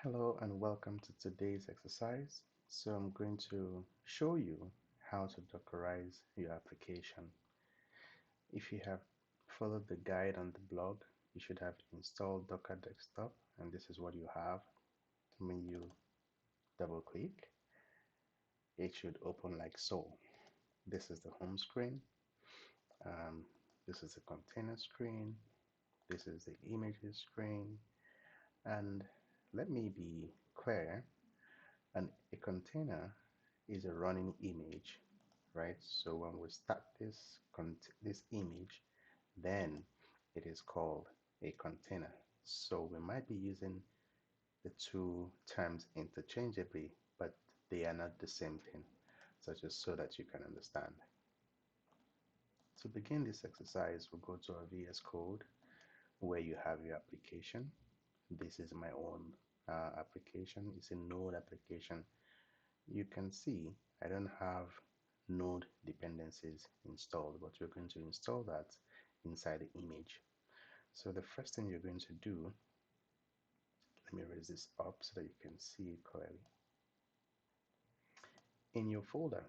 Hello and welcome to today's exercise. So I'm going to show you how to Dockerize your application. If you have followed the guide on the blog, you should have installed Docker Desktop, and this is what you have. When you double click, it should open like so. This is the home screen. Um, this is the container screen. This is the images screen. And let me be clear, a container is a running image, right? So when we start this image, then it is called a container. So we might be using the two terms interchangeably, but they are not the same thing. So just so that you can understand. To begin this exercise, we'll go to our VS Code where you have your application. This is my own application. It's a Node application. You can see I don't have Node dependencies installed, but we're going to install that inside the image. So the first thing you're going to do, let me raise this up so that you can see it clearly. In your folder,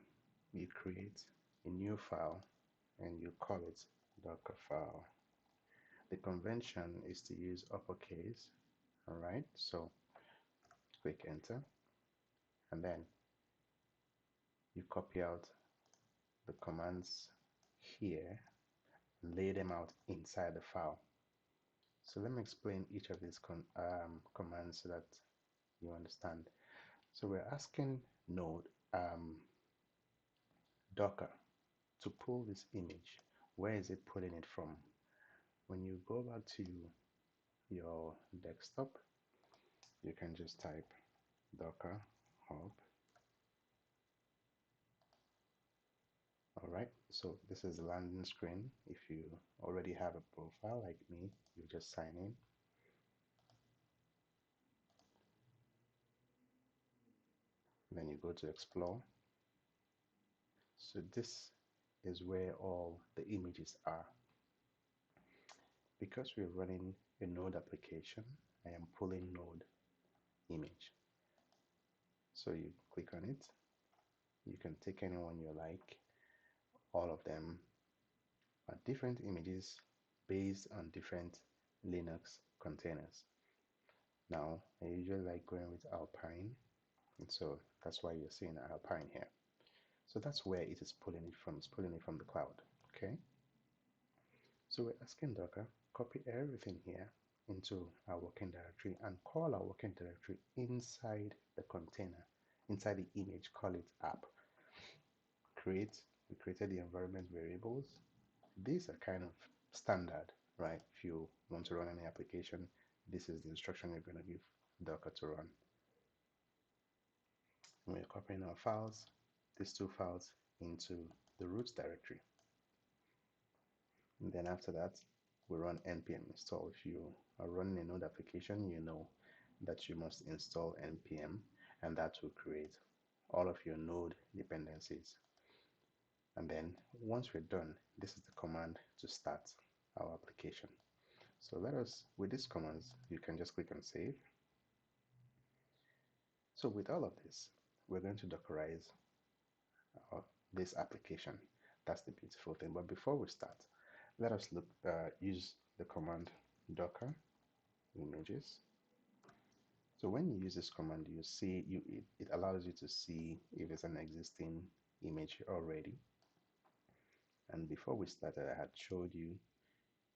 you create a new file and you call it Docker file. The convention is to use uppercase, all right? So click enter and then you copy out the commands here and lay them out inside the file. So let me explain each of these commands so that you understand. So we're asking Node Docker to pull this image. Where is it pulling it from? When you go back to your desktop, you can just type Docker hub. All right, so this is the landing screen. If you already have a profile like me, you just sign in. Then you go to explore. So this is where all the images are. Because we're running a Node application, I am pulling Node image. So you click on it. You can take anyone you like. All of them are different images based on different Linux containers. Now, I usually like going with Alpine, and so that's why you're seeing Alpine here. So that's where it is pulling it from. It's pulling it from the cloud. Okay. So we're asking Docker, copy everything here into our working directory and call our working directory inside the container, inside the image, call it app. We created the environment variables. These are kind of standard, right? If you want to run any application, this is the instruction you're going to give Docker to run. And we're copying our files, these two files, into the root directory. And then after that, we run npm install. If you are running a Node application, you know that you must install npm, and that will create all of your Node dependencies. And then once we're done, this is the command to start our application. So with these commands, you can just click on save. So with all of this, we're going to Dockerize this application. That's the beautiful thing. But before we start, let us use the command docker images. So when you use this command, you see it allows you to see if it's an existing image already. And before we started, I had showed you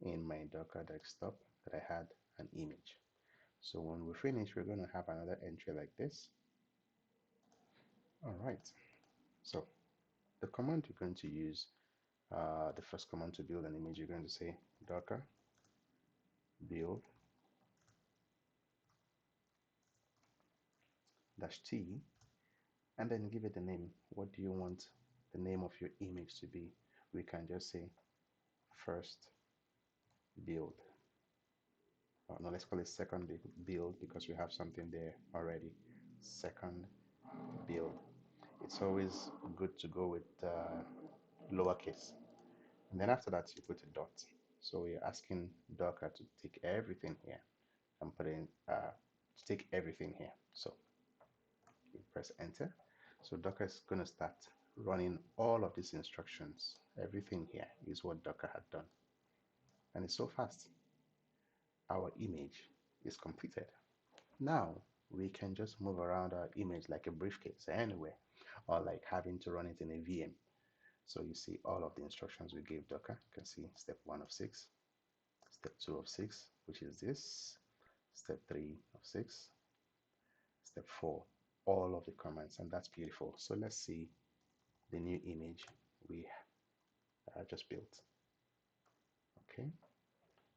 in my Docker desktop that I had an image. So when we finish, we're going to have another entry like this. All right. So the command you're going to use, the first command to build an image, you're going to say docker build -t, and then give it a name. What do you want the name of your image to be? We can just say first build. No, let's call it second build because we have something there already. Second build. It's always good to go with lowercase. And then after that, you put a dot. So we're asking Docker to take everything here and put in take everything here. So you press enter. So Docker is going to start running all of these instructions. Everything here is what Docker had done. And it's so fast. Our image is completed. Now we can just move around our image like a briefcase anywhere, or like having to run it in a VM. So you see all of the instructions we gave Docker. You can see step 1 of 6, step 2 of 6, which is this, step 3 of 6, step 4, all of the commands, and that's beautiful. So let's see the new image we just built. Okay,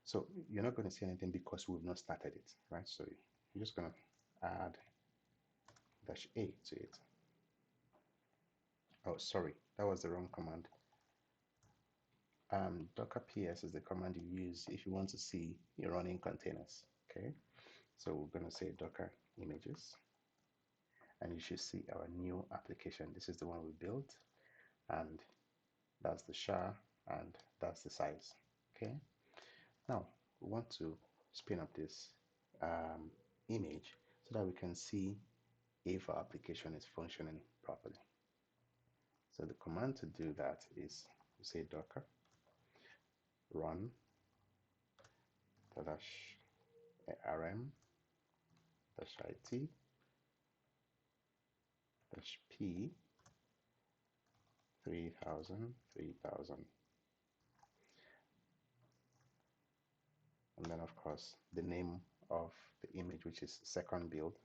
so you're not going to see anything because we've not started it, right? So you're just going to add -a to it. Oh, sorry, that was the wrong command. Docker ps is the command you use if you want to see your running containers. Okay, so we're going to say Docker images, and you should see our new application. This is the one we built, and that's the SHA, and that's the size. Okay, now we want to spin up this image so that we can see if our application is functioning properly. So the command to do that is you say Docker run -rm -it -p 3000 and then of course the name of the image, which is second build.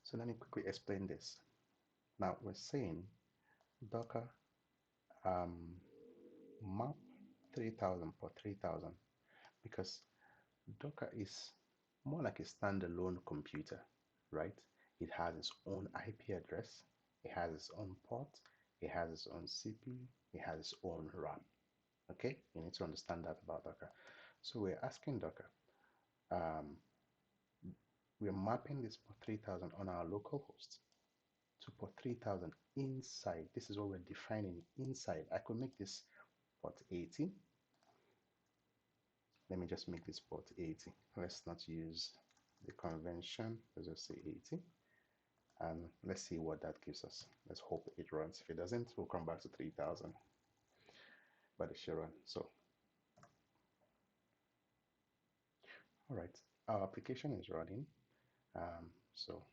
So let me quickly explain this. Now we're saying Docker map 3000 for 3000 because Docker is more like a standalone computer, right? It has its own IP address, it has its own port, it has its own CPU, it has its own RAM. Okay, you need to understand that about Docker. So we're asking Docker, we're mapping this port 3000 on our local host to port 3000 inside. This is what we're defining inside. I could make this port 80. Let me just make this port 80. Let's not use the convention. Let's just say 80. And let's see what that gives us. Let's hope it runs. If it doesn't, we'll come back to 3000. But it should run. So, all right, our application is running. So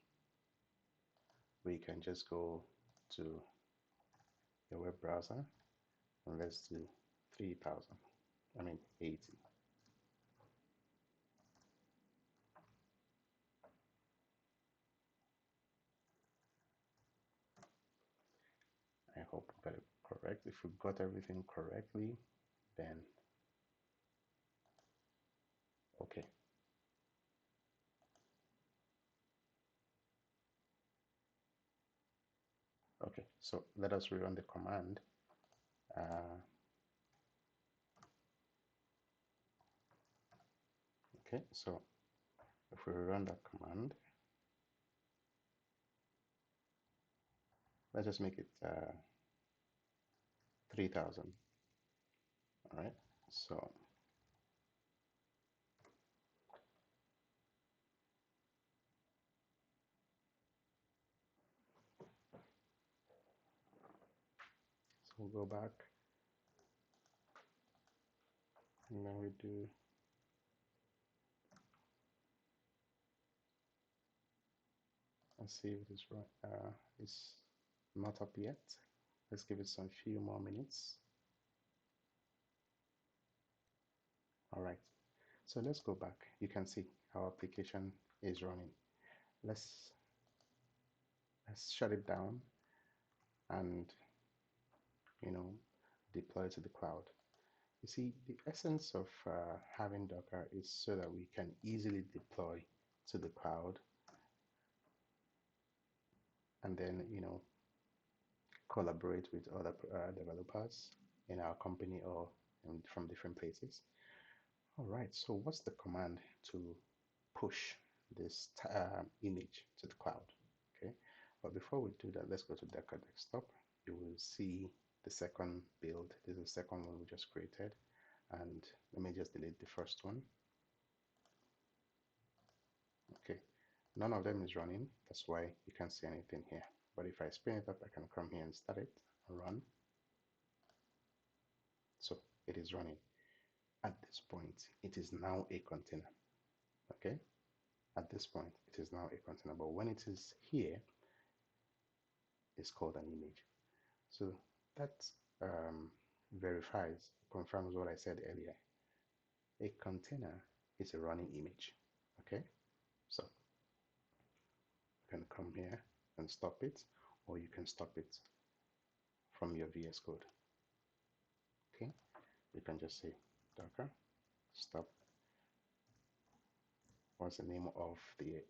we can just go to your web browser and let's do 3000. I mean 80. I hope we got it correct. If we got everything correctly, then okay. Okay, so let us rerun the command. Okay, so if we run that command, let's just make it 3000. All right, so we'll go back and then we do and see if it is right. It's not up yet. Let's give it some few more minutes. All right, so let's go back. You can see our application is running. Let's shut it down and deploy to the cloud. You see, the essence of having Docker is so that we can easily deploy to the cloud and then collaborate with other developers in our company or from different places. All right, so what's the command to push this image to the cloud? Okay, but before we do that, let's go to Docker Desktop. You will see the second build. This is the second one we just created, and let me just delete the first one. Okay, none of them is running. That's why you can't see anything here. But if I spin it up, I can come here and start it and run. So it is running. At this point, it is now a container. Okay, at this point, it is now a container. But when it is here, it's called an image. So that verifies, confirms what I said earlier. A container is a running image. Okay, so you can come here and stop it, or you can stop it from your VS Code. Okay, you can just say Docker stop. What's the name of the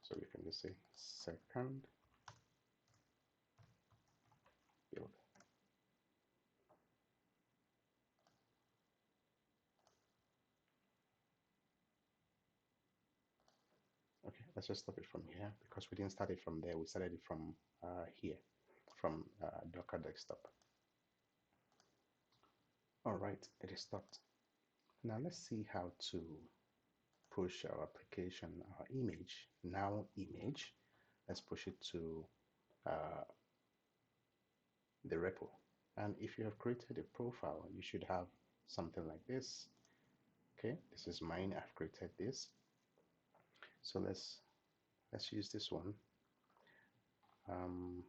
so we can just say second build. Okay, let's just stop it from here because we didn't start it from there. We started it from here, from Docker desktop. All right, it is stopped. Now let's see how to push our application, our image, now image. Let's push it to the repo. And if you have created a profile, you should have something like this. Okay, this is mine. I've created this. So let's use this one. Um,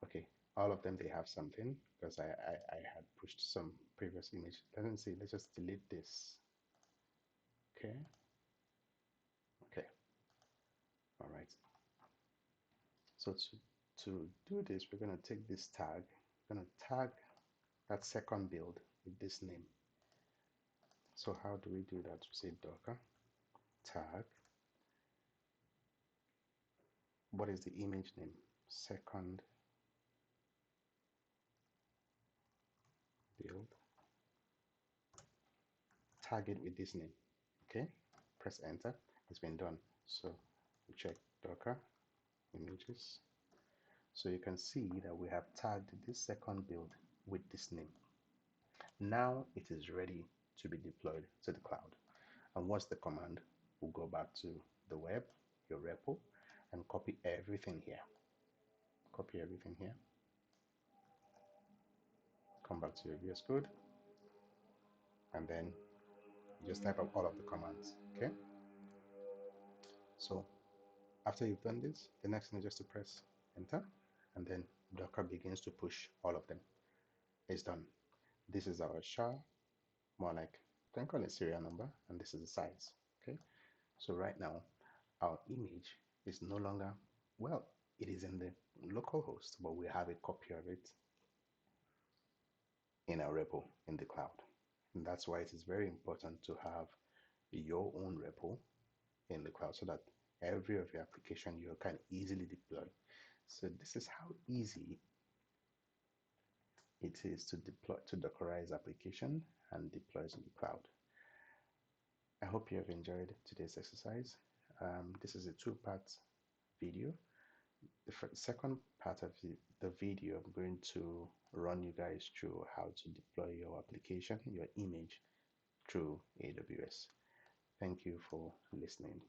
okay, all of them they have something because I had pushed some previous image. Let's see. Let's just delete this. Okay. Okay. All right. So to do this, we're going to take this tag. We're going to tag that second build with this name. So how do we do that? We say Docker tag. What is the image name? Second build. Tag it with this name. Okay. Press enter. It's been done. So we check Docker images. So you can see that we have tagged this second build with this name. Now it is ready to be deployed to the cloud. And what's the command? We'll go back to the web, your repo, and copy everything here. Copy everything here. Come back to your VS Code, and then just type up all of the commands. Okay. So after you've done this, the next thing is just to press enter, and then Docker begins to push all of them. It's done. This is our SHA, more like you can call it serial number, and this is the size. Okay. So right now, our image is no longer, well, it is in the local host, but we have a copy of it in our repo in the cloud. And that's why it is very important to have your own repo in the cloud so that every of your application you can easily deploy. So this is how easy it is to deploy, to Dockerize application and deploy it in the cloud. I hope you have enjoyed today's exercise. This is a two-part video. The second part of the video, I'm going to run you guys through how to deploy your application, your image through AWS. Thank you for listening.